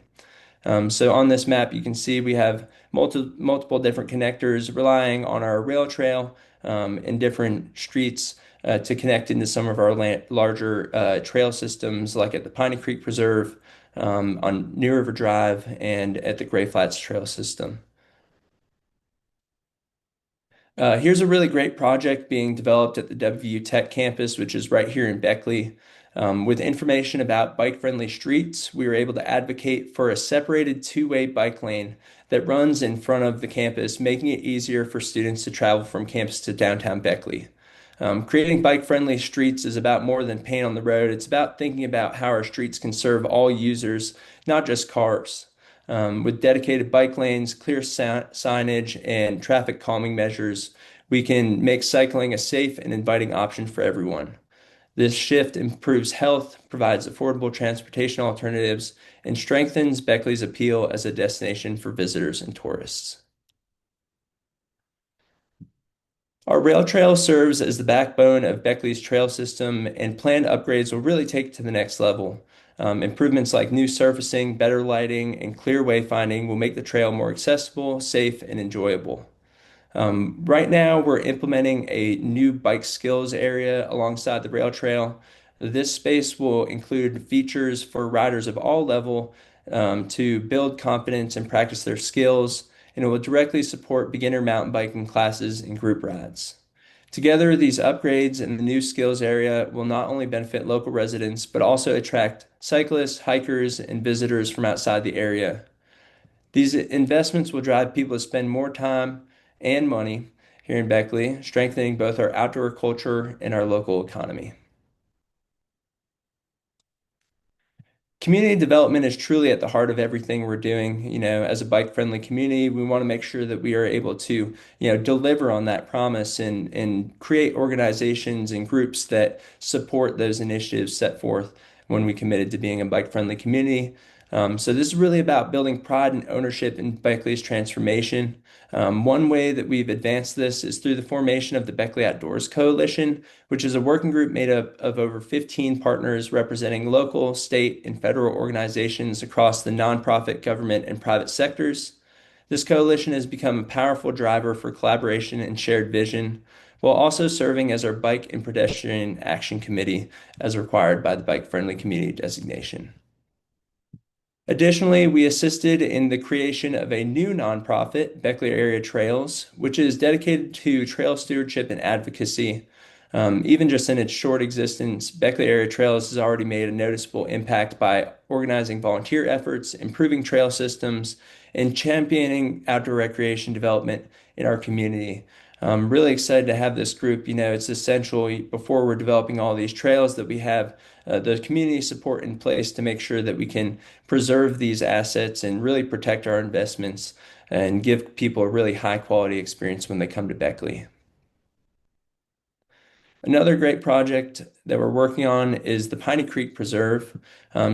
So on this map, you can see we have multiple different connectors relying on our rail trail and different streets to connect into some of our larger trail systems, like at the Piney Creek Preserve, on New River Drive, and at the Gray Flats Trail System. Here's a really great project being developed at the WVU Tech campus, which is right here in Beckley. With information about bike-friendly streets, we were able to advocate for a separated two-way bike lane that runs in front of the campus, making it easier for students to travel from campus to downtown Beckley. Creating bike-friendly streets is about more than paint on the road. It's about thinking about how our streets can serve all users, not just cars. With dedicated bike lanes, clear signage, and traffic calming measures, we can make cycling a safe and inviting option for everyone. This shift improves health, provides affordable transportation alternatives, and strengthens Beckley's appeal as a destination for visitors and tourists. Our rail trail serves as the backbone of Beckley's trail system, and planned upgrades will really take it to the next level. Improvements like new surfacing, better lighting, and clear wayfinding will make the trail more accessible, safe, and enjoyable. Right now, we're implementing a new bike skills area alongside the rail trail. This space will include features for riders of all level to build confidence and practice their skills, and it will directly support beginner mountain biking classes and group rides. Together, these upgrades and the new skills area will not only benefit local residents, but also attract cyclists, hikers, and visitors from outside the area. These investments will drive people to spend more time and money here in Beckley, strengthening both our outdoor culture and our local economy. Community development is truly at the heart of everything we're doing. As a bike-friendly community, we want to make sure that we are able to, deliver on that promise and create organizations and groups that support those initiatives set forth when we committed to being a bike-friendly community. So this is really about building pride and ownership in Beckley's transformation. One way that we've advanced this is through the formation of the Beckley Outdoors Coalition, which is a working group made up of over 15 partners representing local, state, and federal organizations across the nonprofit, government, and private sectors. This coalition has become a powerful driver for collaboration and shared vision, while also serving as our Bike and Pedestrian Action Committee as required by the Bike Friendly Community designation. Additionally, we assisted in the creation of a new nonprofit, Beckley Area Trails, which is dedicated to trail stewardship and advocacy. Even just in its short existence, Beckley Area Trails has already made a noticeable impact by organizing volunteer efforts, improving trail systems, and championing outdoor recreation development in our community. I'm really excited to have this group. It's essential before we're developing all these trails that we have the community support in place to make sure that we can preserve these assets and really protect our investments and give people a really high quality experience when they come to Beckley. Another great project that we're working on is the Piney Creek Preserve.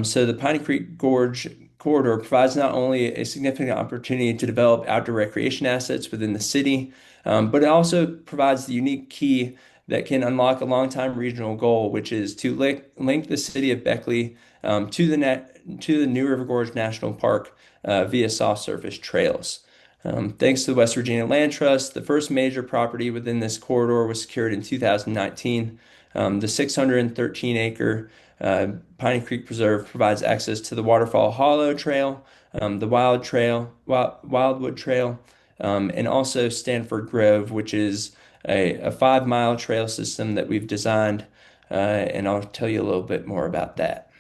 So the Piney Creek Gorge corridor provides not only a significant opportunity to develop outdoor recreation assets within the city, but it also provides the unique key that can unlock a long-time regional goal, which is to link the city of Beckley to the New River Gorge National Park via soft surface trails. Thanks to the West Virginia Land Trust, the first major property within this corridor was secured in 2019. The 613-acre Piney Creek Preserve provides access to the Waterfall Hollow Trail, the Wildwood Trail, and also Stanford Grove, which is a 5-mile trail system that we've designed, and I'll tell you a little bit more about that.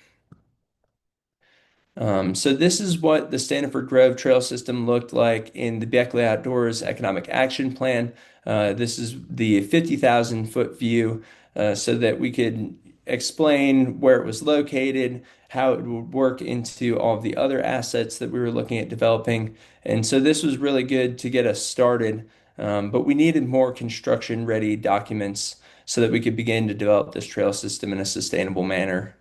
So this is what the Stanford Grove Trail System looked like in the Beckley Outdoors Economic Action Plan. This is the 50,000-foot view so that we could explain where it was located, how it would work into all of the other assets that we were looking at developing. And so this was really good to get us started, but we needed more construction-ready documents so that we could begin to develop this trail system in a sustainable manner.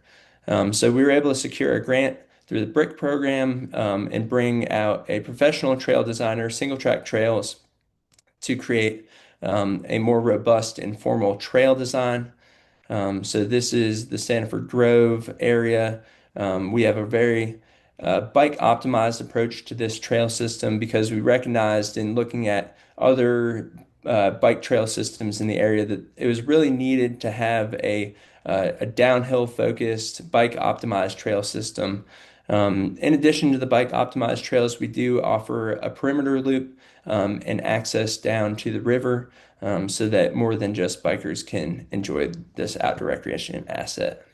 So we were able to secure a grant through the BRIC program and bring out a professional trail designer, Single Track Trails, to create a more robust and formal trail design. So this is the Stanford Grove area. We have a very bike optimized approach to this trail system because we recognized in looking at other bike trail systems in the area that it was really needed to have a downhill focused bike optimized trail system. In addition to the bike optimized trails, we do offer a perimeter loop and access down to the river so that more than just bikers can enjoy this outdoor recreation asset.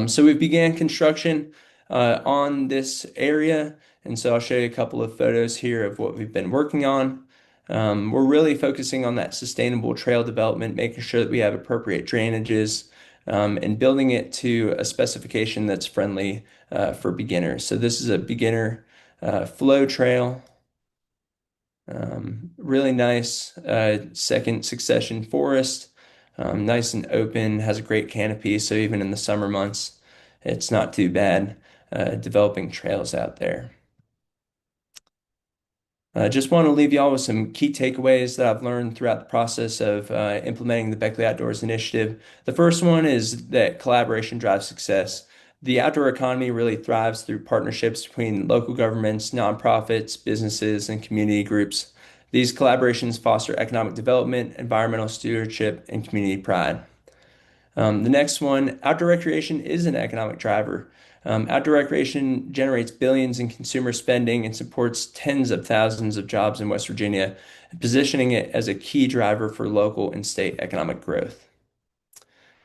So we began construction on this area, and so I'll show you a couple of photos here of what we've been working on. We're really focusing on that sustainable trail development, making sure that we have appropriate drainages, and building it to a specification that's friendly for beginners. So this is a beginner flow trail. Really nice second succession forest. Nice and open, has a great canopy, so even in the summer months, it's not too bad developing trails out there. I just want to leave you all with some key takeaways that I've learned throughout the process of implementing the Beckley Outdoors Initiative. The first one is that collaboration drives success. The outdoor economy really thrives through partnerships between local governments, nonprofits, businesses, and community groups. These collaborations foster economic development, environmental stewardship, and community pride. The next one, outdoor recreation is an economic driver. Outdoor recreation generates billions in consumer spending and supports tens of thousands of jobs in West Virginia, positioning it as a key driver for local and state economic growth.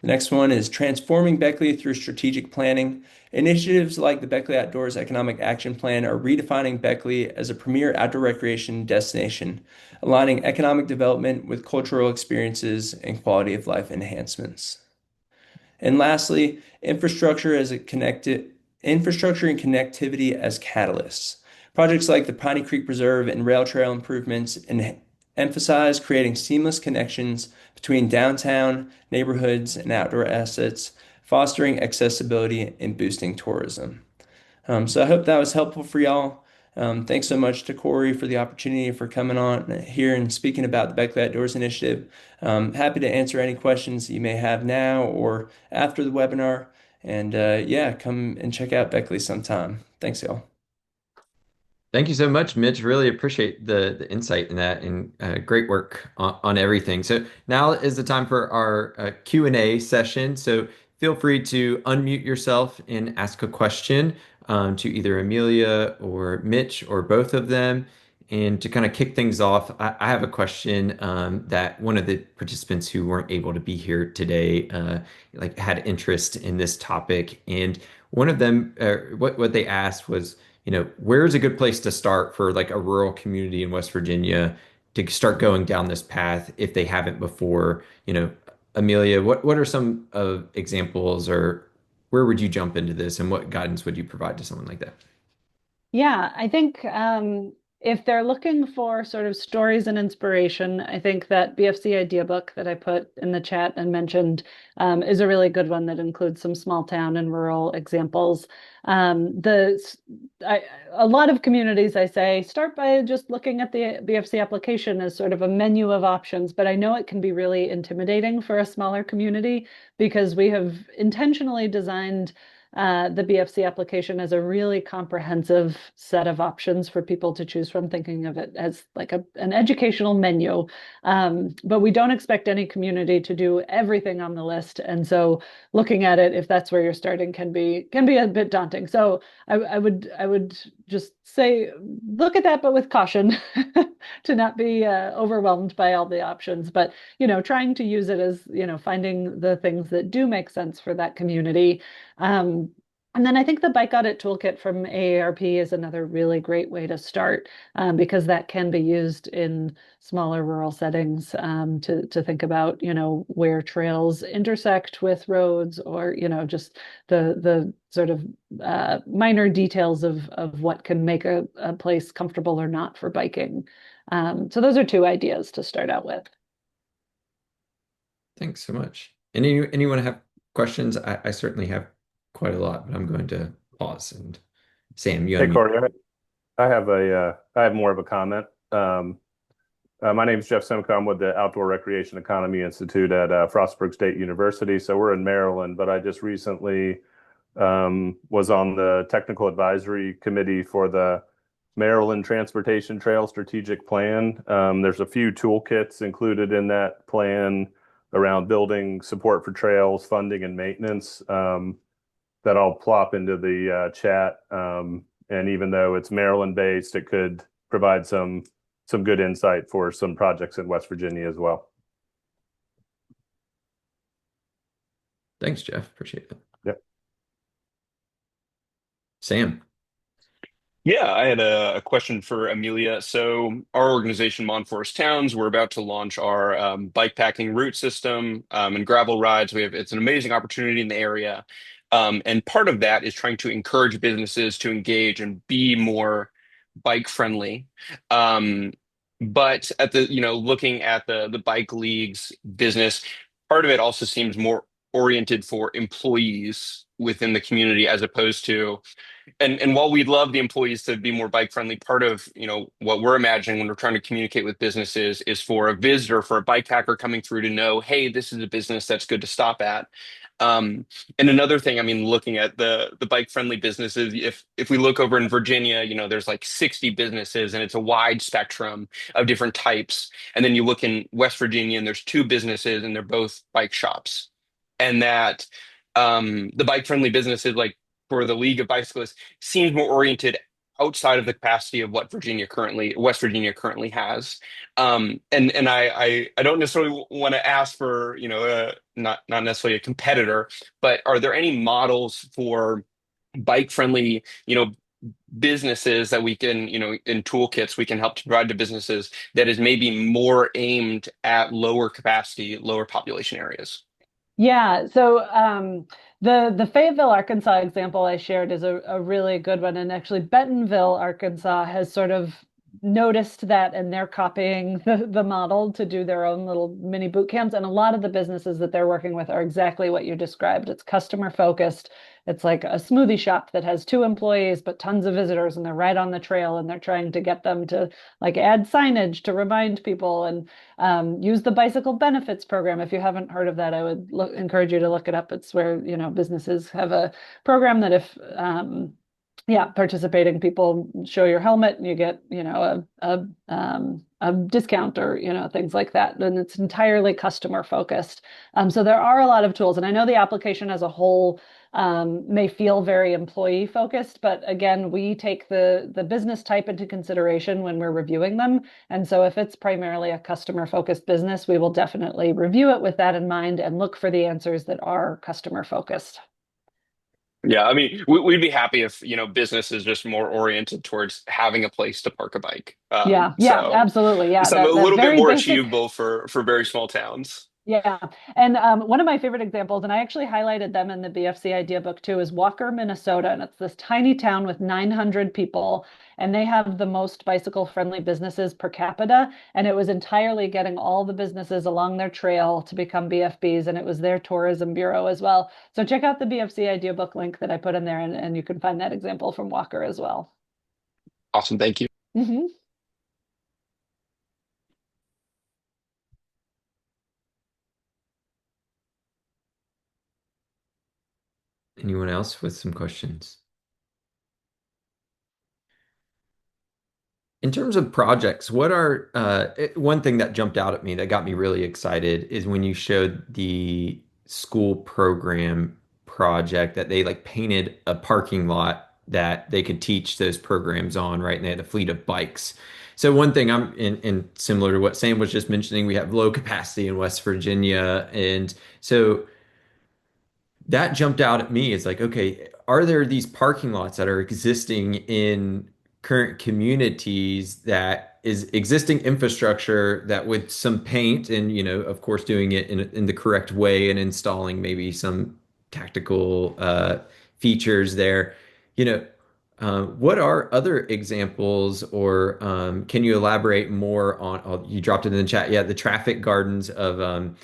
The next one is transforming Beckley through strategic planning. Initiatives like the Beckley Outdoors Economic Action Plan are redefining Beckley as a premier outdoor recreation destination, aligning economic development with cultural experiences and quality of life enhancements. And lastly, infrastructure and connectivity as catalysts. Projects like the Piney Creek Preserve and rail trail improvements emphasize creating seamless connections between downtown, neighborhoods, and outdoor assets, fostering accessibility and boosting tourism. So I hope that was helpful for y'all. Thanks so much to Corey for the opportunity for coming on here and speaking about the Beckley Outdoors Initiative. Happy to answer any questions that you may have now or after the webinar. And yeah, come and check out Beckley sometime. Thanks, y'all. Thank you so much, Mitch. Really appreciate the insight in that and great work on everything. So now is the time for our Q&A session. So feel free to unmute yourself and ask a question to either Amelia or Mitch or both of them. And to kind of kick things off, I have a question that one of the participants who weren't able to be here today like had interest in this topic. And one of them, what they asked was, where's a good place to start for like a rural community in West Virginia to start going down this path if they haven't before? Amelia, what are some of examples or where would you jump into this and what guidance would you provide to someone like that? Yeah, I think if they're looking for sort of stories and inspiration, I think that BFC idea book that I put in the chat and mentioned is a really good one that includes some small town and rural examples. The a lot of communities, I say, start by just looking at the BFC application as sort of a menu of options, but I know it can be really intimidating for a smaller community because we have intentionally designed the BFC application as a really comprehensive set of options for people to choose from, thinking of it as like an educational menu. But we don't expect any community to do everything on the list. And so looking at it, if that's where you're starting, can be a bit daunting. So I would just say look at that, but with caution to not be overwhelmed by all the options. But trying to use it as finding the things that do make sense for that community. And then I think the Bike Audit Toolkit from AARP is another really great way to start because that can be used in smaller rural settings to think about, where trails intersect with roads or, just the sort of minor details of what can make a place comfortable or not for biking. So those are two ideas to start out with. Thanks so much. Anyone have questions? I certainly have quite a lot, but I'm going to pause and Sam, you Hey, unmute. Corey, I have more of a comment. My name is Jeff Simcoe. I'm with the Outdoor Recreation Economy Institute at Frostburg State University. So we're in Maryland, but I just recently was on the technical advisory committee for the Maryland Transportation Trail Strategic Plan. There's a few toolkits included in that plan around building support for trails, funding, and maintenance. That I'll plop into the chat. And even though it's Maryland based, it could provide some good insight for some projects in West Virginia as well. Thanks, Jeff. Appreciate it. Yep. Sam. Yeah, I had a question for Amelia. So, our organization, Mon Forest Towns, we're about to launch our bike packing route system and gravel rides. It's an amazing opportunity in the area, and part of that is trying to encourage businesses to engage and be more bike friendly. Um, but looking at the bike leagues business, part of it also seems more oriented for employees within the community as opposed to and while we'd love the employees to be more bike friendly, part of what we're imagining when we're trying to communicate with businesses is for a visitor, for a bike packer coming through to know, hey, this is a business that's good to stop at. Um, and another thing, I mean, looking at the bike friendly businesses, if we look over in Virginia, there's like 60 businesses and it's a wide spectrum of different types. And then you look in West Virginia and there's two businesses and they're both bike shops. And that the bike friendly businesses like for the League of Bicyclists seems more oriented outside of the capacity of what West Virginia currently has. And I don't necessarily want to ask for, not necessarily a competitor, but are there any models for bike friendly, businesses that we can, in toolkits we can help to provide to businesses that is maybe more aimed at lower capacity, lower population areas? Yeah, so the Fayetteville, Arkansas example I shared is a really good one. And actually, Bentonville, Arkansas has sort of noticed that and they're copying the model to do their own little mini boot camps. And a lot of the businesses that they're working with are exactly what you described. It's customer focused. It's like a smoothie shop that has two employees, but tons of visitors, and they're right on the trail and they're trying to get them to like add signage to remind people and use the bicycle benefits program. If you haven't heard of that, I would encourage you to look it up. It's where, businesses have a program that if, yeah, participating people show your helmet and you get, a discount or, things like that. And it's entirely customer focused. So there are a lot of tools. And I know the application as a whole may feel very employee focused, but again, we take the business type into consideration when we're reviewing them. And so if it's primarily a customer focused business, we will definitely review it with that in mind and look for the answers that are customer focused. Yeah, I mean, we'd be happy if, business is just more oriented towards having a place to park a bike. Yeah, yeah, So absolutely. Yeah, something a that little bit very more basic. achievable for very small towns. Yeah. And one of my favorite examples, and I actually highlighted them in the BFC idea book too, is Walker, Minnesota. And it's this tiny town with 900 people, and they have the most bicycle friendly businesses per capita. And it was entirely getting all the businesses along their trail to become BFBs, and it was their tourism bureau as well. So check out the BFC idea book link that I put in there, and you can find that example from Walker as well. Awesome. Thank you. Mhm. Anyone else with some questions? In terms of projects, what are one thing that jumped out at me that got me really excited is when you showed the school program project that they like painted a parking lot that they could teach those programs on, right? And they had a fleet of bikes. So one thing I'm in similar to what Sam was just mentioning, we have low capacity in West Virginia, and so that jumped out at me as like, okay, are there these parking lots that are existing in current communities that is existing infrastructure that with some paint and, of course, doing it in the correct way and installing maybe some tactical features there, you know, what are other examples or can you elaborate more on, oh, you dropped it in the chat, yeah, the traffic gardens of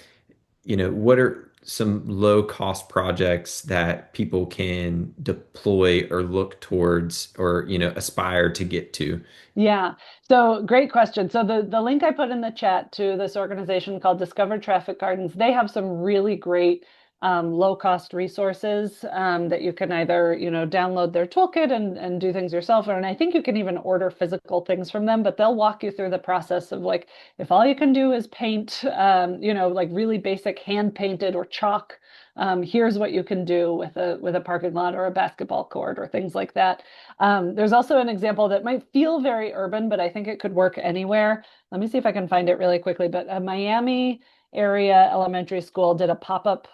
what are some low cost projects that people can deploy or look towards or, aspire to get to? Yeah. So great question. So the link I put in the chat to this organization called Discover Traffic Gardens, they have some really great low cost resources that you can either, download their toolkit and do things yourself. And I think you can even order physical things from them, but they'll walk you through the process of like, if all you can do is paint, like really basic hand painted or chalk, here's what you can do with a parking lot or a basketball court or things like that. There's also an example that might feel very urban, but I think it could work anywhere. Let me see if I can find it really quickly. But a Miami area elementary school did a pop-up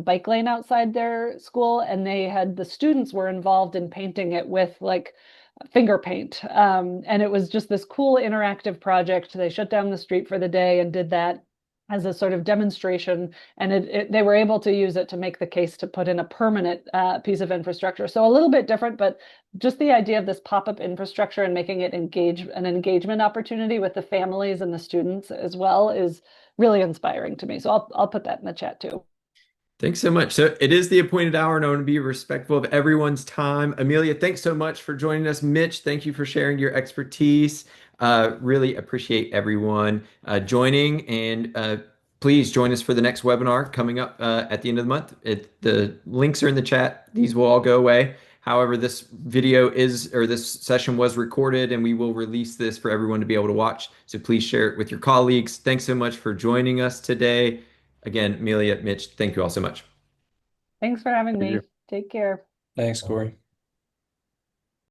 bike lane outside their school, and the students were involved in painting it with like finger paint. And it was just this cool interactive project. They shut down the street for the day and did that as a sort of demonstration, and they were able to use it to make the case to put in a permanent piece of infrastructure. So a little bit different, but just the idea of this pop-up infrastructure and making it an engagement opportunity with the families and the students as well is really inspiring to me. So I'll put that in the chat too. Thanks so much. So it is the appointed hour, and I want to be respectful of everyone's time. Amelia, thanks so much for joining us. Mitch, thank you for sharing your expertise. Really appreciate everyone joining, and please join us for the next webinar coming up at the end of the month. The links are in the chat. These will all go away. However, this video is, or this session was recorded, and we will release this for everyone to be able to watch. So please share it with your colleagues. Thanks so much for joining us today. Again, Amelia, Mitch, thank you all so much. Thanks for having Thank me. you. Take care. Thanks, Corey.